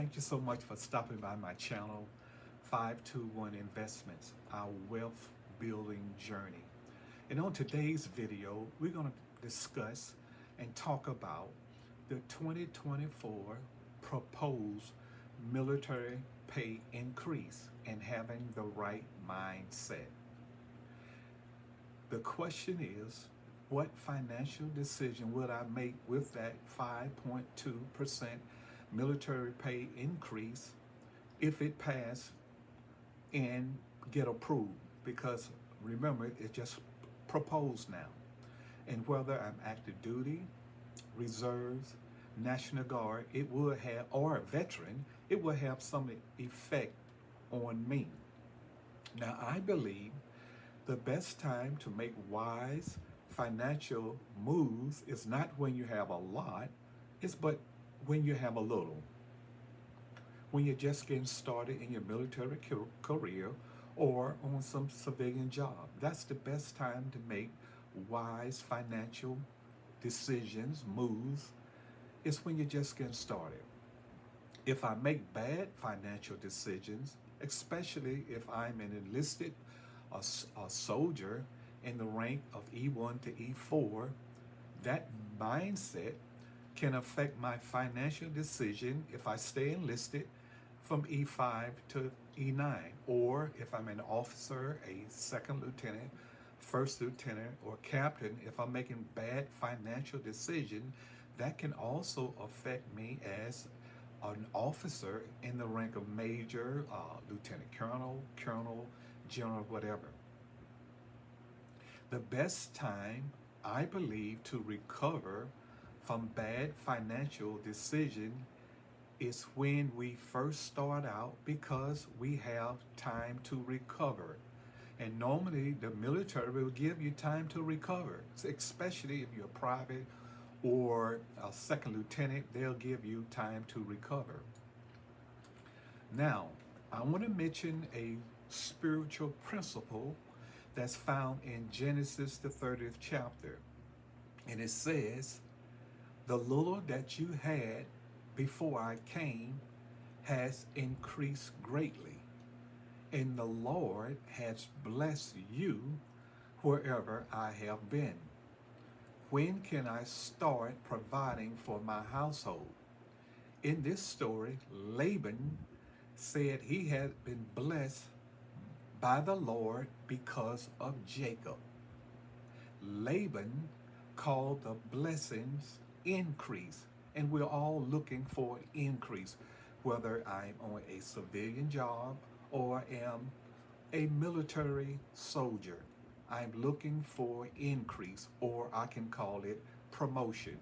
Thank you so much for stopping by my channel, 521 Investments, our wealth building journey. And on today's video, we're going to discuss and talk about the 2024 proposed military pay increase and having the right mindset. The question is, what financial decision would I make with that 5.2% military pay increase if it passed and get approved? Because remember, it's just proposed now. And whether I'm active duty, reserves, National Guard, it will have, or a veteran, it will have some effect on me. Now, I believe the best time to make wise financial moves is not when you have a lot, but when you have a little. When you're just getting started in your military career or on some civilian job. That's the best time to make wise financial decisions, moves, is when you're just getting started. If I make bad financial decisions, especially if I'm an enlisted a soldier in the rank of E1 to E4, that mindset can affect my financial decision if I stay enlisted from E5 to E9, or if I'm an officer, a second lieutenant, first lieutenant, or captain. If I'm making bad financial decision, that can also affect me as an officer in the rank of major, lieutenant colonel, general, whatever. The best time, I believe, to recover from bad financial decision is when we first start out, because we have time to recover. And normally the military will give you time to recover, especially if you're private or a second lieutenant, they'll give you time to recover. Now, I want to mention a spiritual principle that's found in Genesis, the 30th chapter. And it says, the little that you had before I came has increased greatly, and the Lord has blessed you wherever I have been. When can I start providing for my household? In this story, Laban said he had been blessed by the Lord because of Jacob. Laban called the blessings increase, and we're all looking for increase, whether I'm on a civilian job or am a military soldier. I'm looking for increase, or I can call it promotion.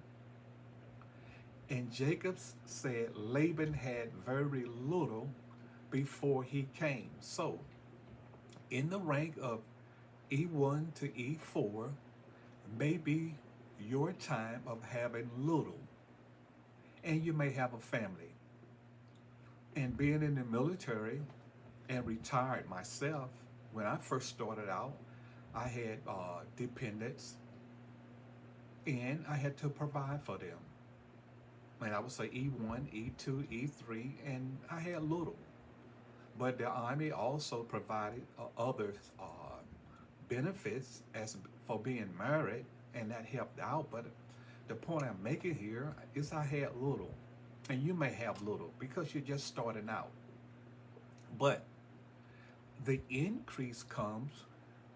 And Jacob said Laban had very little before he came. So, in the rank of E1 to E4, may be your time of having little. And you may have a family. And being in the military and retired myself, when I first started out, I had dependents, and I had to provide for them. And I would say E1, E2, E3, and I had little. But the Army also provided other benefits as for being married, and that helped out. But the point I'm making here is I had little, and you may have little because you're just starting out. But the increase comes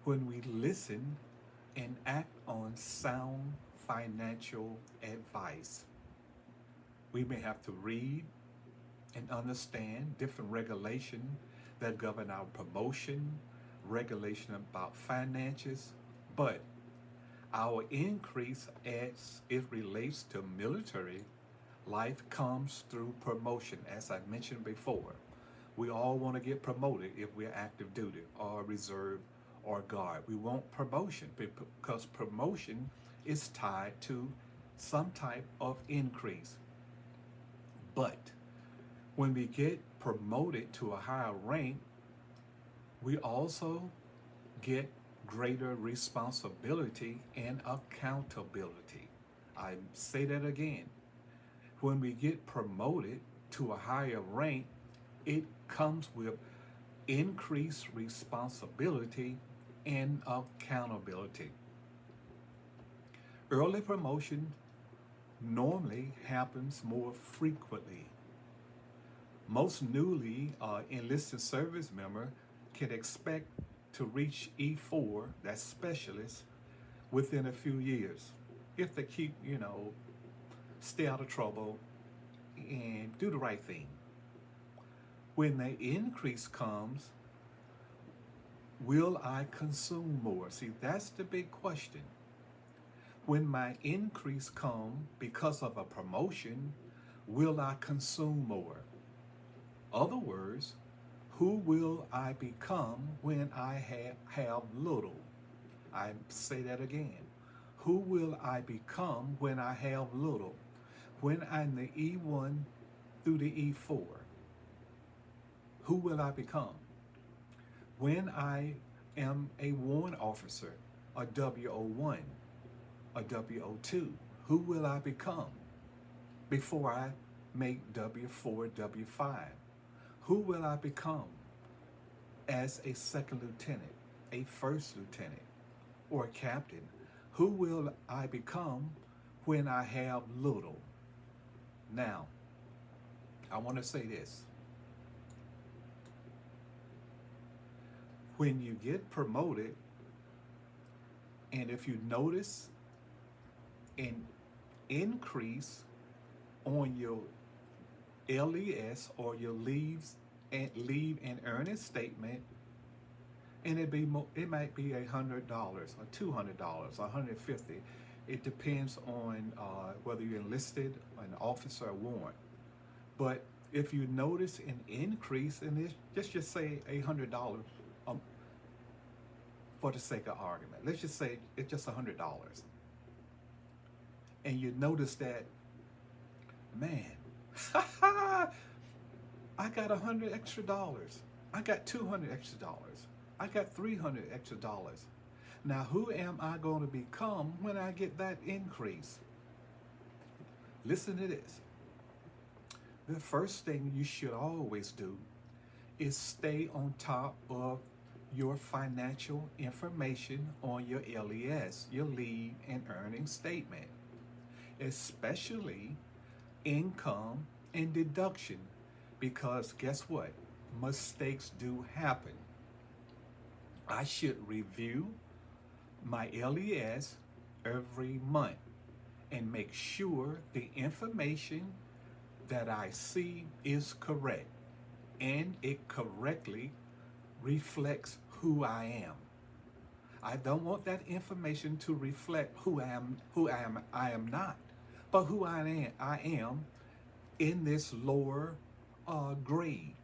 when we listen and act on sound financial advice. We may have to read and understand different regulations that govern our promotion, regulation about finances, but our increase as it relates to military life comes through promotion, as I mentioned before. We all want to get promoted if we're active duty or reserve or guard. We want promotion because promotion is tied to some type of increase. But when we get promoted to a higher rank, we also get greater responsibility and accountability. I say that again. When we get promoted to a higher rank, it comes with increased responsibility and accountability. Early promotion normally happens more frequently. Most newly enlisted service member can expect to reach E4, that's specialist, within a few years if they keep, stay out of trouble and do the right thing. When the increase comes, will I consume more? See, that's the big question. When my increase comes because of a promotion, will I consume more? Other words, who will I become when I have little? I say that again. Who will I become when I have little? When I'm the E1 through the E4, who will I become? When I am a warrant officer, a WO1, a WO2, who will I become before I make W4, W5? Who will I become as a second lieutenant, a first lieutenant, or a captain? Who will I become when I have little? Now, I want to say this. When you get promoted, and if you notice an increase on your LES or your leave and earnings statement, and it might be $100 or $200 or $150. It depends on whether you're enlisted, an officer, or warrant. But if you notice an increase, and let's just say $100 for the sake of argument. Let's just say it's just $100, and you notice that, man, I got $100 extra. I got $200 extra. I got $300 extra. Now, who am I going to become when I get that increase? Listen to this. The first thing you should always do is stay on top of your financial information on your LES, your leave and earnings statement, especially income and deduction, because guess what? Mistakes do happen. I should review my LES every month and make sure the information that I see is correct and it correctly reflects who I am. I don't want that information to reflect who I am not, but who I am in this lower grade.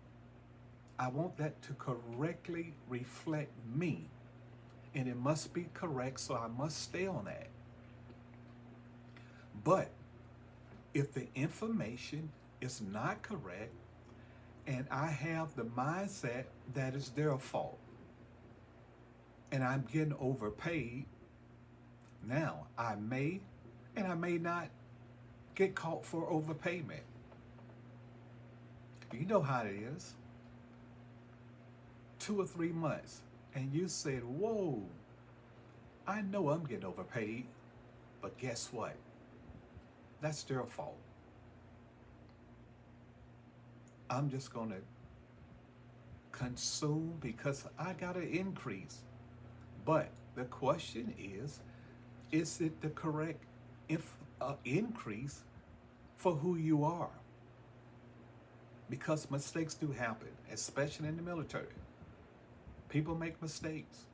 I want that to correctly reflect me, and it must be correct, so I must stay on that. But if the information is not correct, and I have the mindset that it's their fault, and I'm getting overpaid, now I may and I may not get caught for overpayment. You know how it is. 2 or 3 months, and you said, whoa, I know I'm getting overpaid, but guess what? That's their fault. I'm just going to consume because I got an increase. But the question is it the correct increase for who you are? Because mistakes do happen, especially in the military. People make mistakes.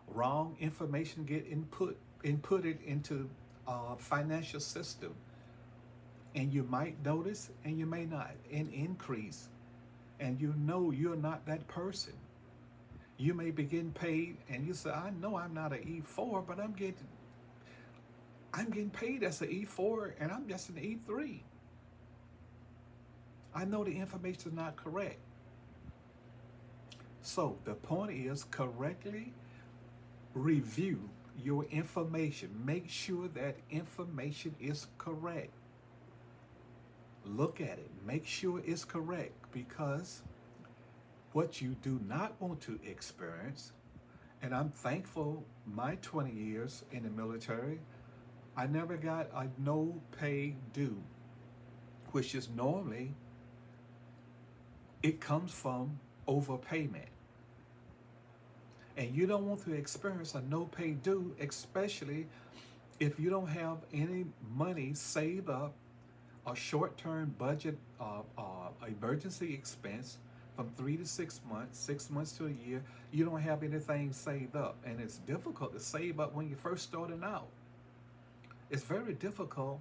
Wrong information get inputted into financial system, and you might notice and you may not an increase, and you know you're not that person. You may be getting paid and you say, I know I'm not an E4, but I'm getting paid as an E4 and I'm just an E3. I know the information is not correct. So the point is, correctly review your information. Make sure that information is correct. Look at it, make sure it's correct, because what you do not want to experience, and I'm thankful my 20 years in the military, I never got a no pay due, which is normally it comes from overpayment. And you don't want to experience a no pay due, especially if you don't have any money saved up, a short term budget emergency expense from 3 to 6 months, 6 months to a year. You don't have anything saved up. And it's difficult to save up when you're first starting out. It's very difficult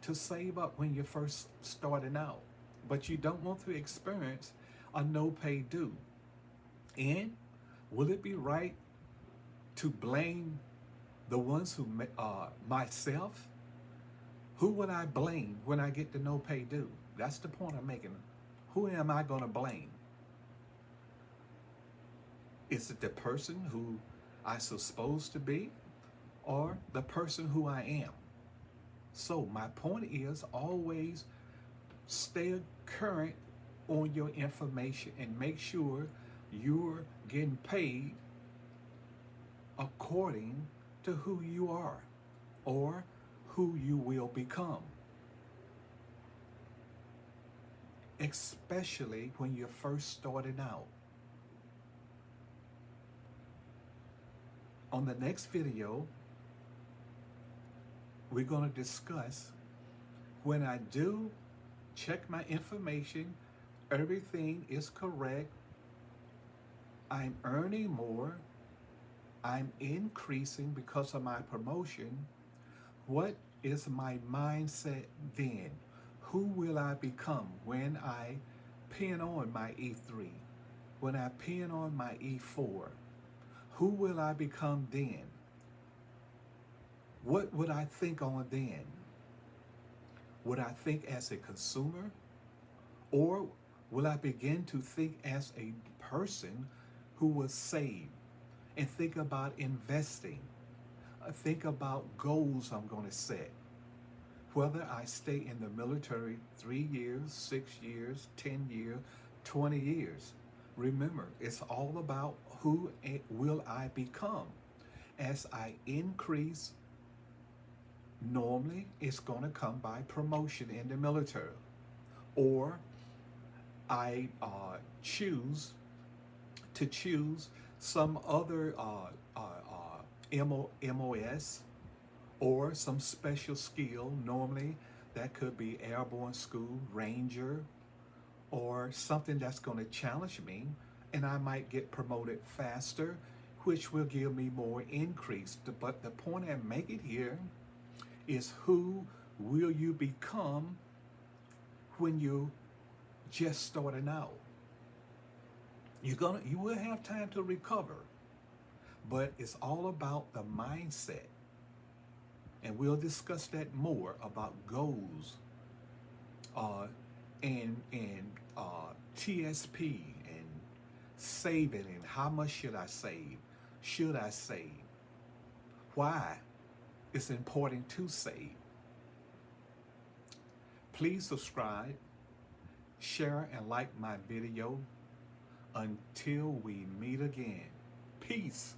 to save up when you're first starting out. But you don't want to experience a no pay due. And will it be right to blame the ones who, myself? Who would I blame when I get the no pay due? That's the point I'm making. Who am I going to blame? Is it the person who I'm supposed to be, or the person who I am? So my point is, always stay current on your information and make sure you're getting paid according to who you are or who you will become. Especially when you're first starting out. On the next video, we're going to discuss when I do check my information, everything is correct, I'm earning more, I'm increasing because of my promotion. What is my mindset then? Who will I become when I pin on my E3? When I pin on my E4? Who will I become then? What would I think on then? Would I think as a consumer? Or will I begin to think as a person who will save and think about investing? Think about goals I'm going to set. Whether I stay in the military 3 years, 6 years, 10 years, 20 years. Remember, it's all about who will I become. As I increase, normally it's going to come by promotion in the military. Or I choose some other MOS or some special skill. Normally that could be airborne school, ranger, or something that's going to challenge me, and I might get promoted faster, which will give me more increase. But the point I'm making here is, who will you become when you just starting out? You will have time to recover, but it's all about the mindset. And we'll discuss that more about goals and TSP and saving, and how much should I save? Should I save? Why it's important to save. Please subscribe, share, and like my video. Until we meet again. Peace.